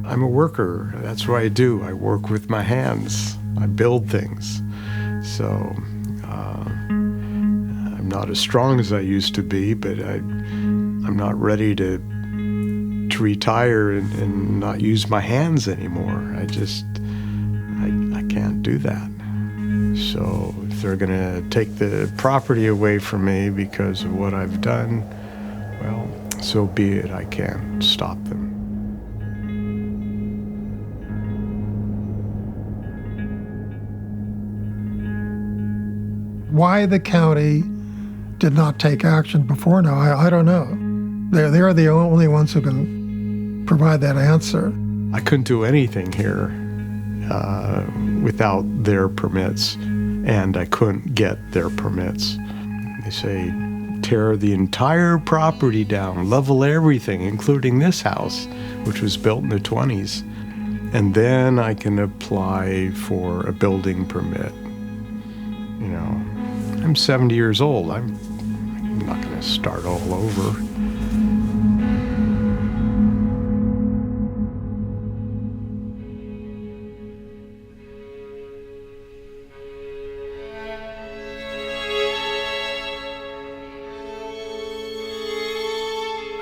I'm a worker. That's what I do. I work with my hands. I build things. So I'm not as strong as I used to be, but I'm not ready to retire and not use my hands anymore. I can't do that. So if they're going to take the property away from me because of what I've done, well, so be it. I can't stop them. Why the county did not take action before now, I don't know. They're the only ones who can provide that answer. I couldn't do anything here without their permits, and I couldn't get their permits. They say, tear the entire property down, level everything, including this house, which was built in the 20s, and then I can apply for a building permit. You know, I'm 70 years old. I'm not going to start all over.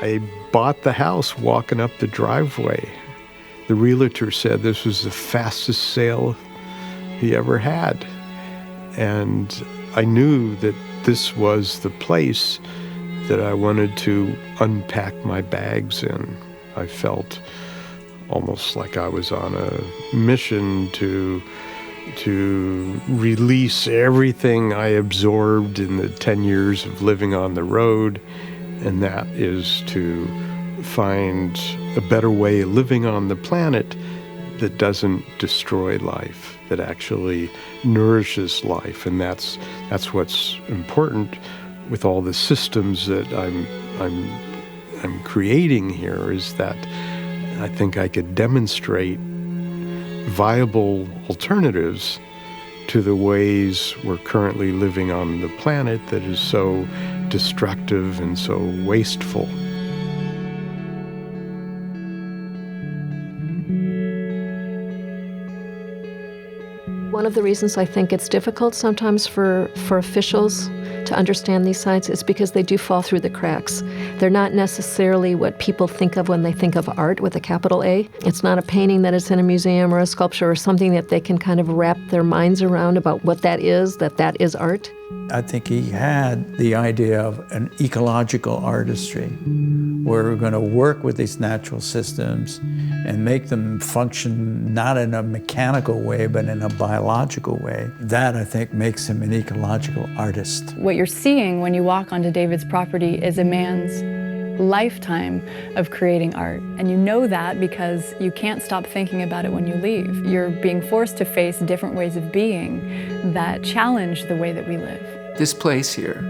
I bought the house walking up the driveway. The realtor said this was the fastest sale he ever had. And I knew that this was the place that I wanted to unpack my bags in. I felt almost like I was on a mission to release everything I absorbed in the 10 years of living on the road, and that is to find a better way of living on the planet that doesn't destroy life, that actually nourishes life. And that's what's important with all the systems that I'm creating here, is that I think I could demonstrate viable alternatives to the ways we're currently living on the planet that is so destructive and so wasteful. One of the reasons I think it's difficult sometimes for officials to understand these sites is because they do fall through the cracks. They're not necessarily what people think of when they think of art with a capital A. It's not a painting that is in a museum or a sculpture or something that they can kind of wrap their minds around about what that is art. I think he had the idea of an ecological artistry, where we're going to work with these natural systems and make them function not in a mechanical way, but in a biological way. That, I think, makes him an ecological artist. What you're seeing when you walk onto David's property is a man's lifetime of creating art. And you know that because you can't stop thinking about it when you leave. You're being forced to face different ways of being that challenge the way that we live. This place here,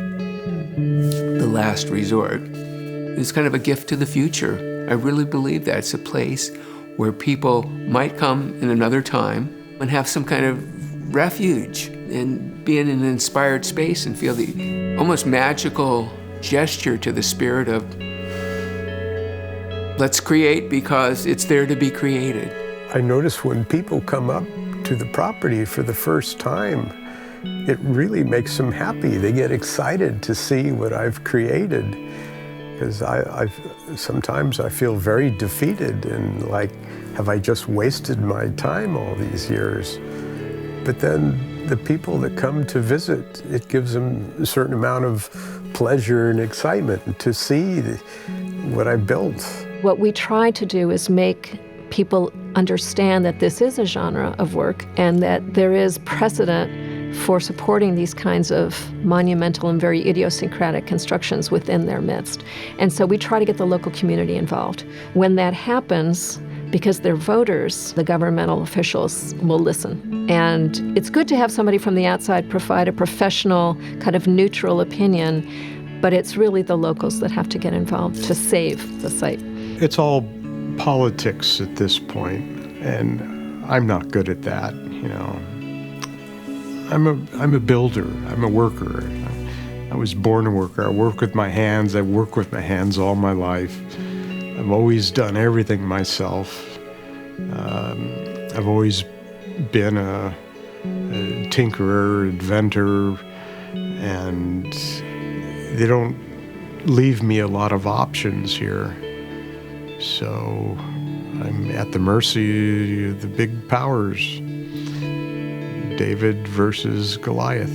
the last resort, is kind of a gift to the future. I really believe that. It's a place where people might come in another time and have some kind of refuge and be in an inspired space and feel the almost magical gesture to the spirit of let's create because it's there to be created. I notice when people come up to the property for the first time, it really makes them happy. They get excited to see what I've created. Because sometimes I feel very defeated and like, have I just wasted my time all these years? But then the people that come to visit, it gives them a certain amount of pleasure and excitement to see what I built. What we try to do is make people understand that this is a genre of work and that there is precedent for supporting these kinds of monumental and very idiosyncratic constructions within their midst. And so we try to get the local community involved. When that happens, because they're voters, the governmental officials will listen. And it's good to have somebody from the outside provide a professional, kind of neutral opinion, but it's really the locals that have to get involved to save the site. It's all politics at this point, and I'm not good at that, you know. I'm a builder. I'm a worker. I was born a worker. I work with my hands. I've worked with my hands all my life. I've always done everything myself. I've always been a tinkerer, inventor, and they don't leave me a lot of options here. So I'm at the mercy of the big powers. David versus Goliath.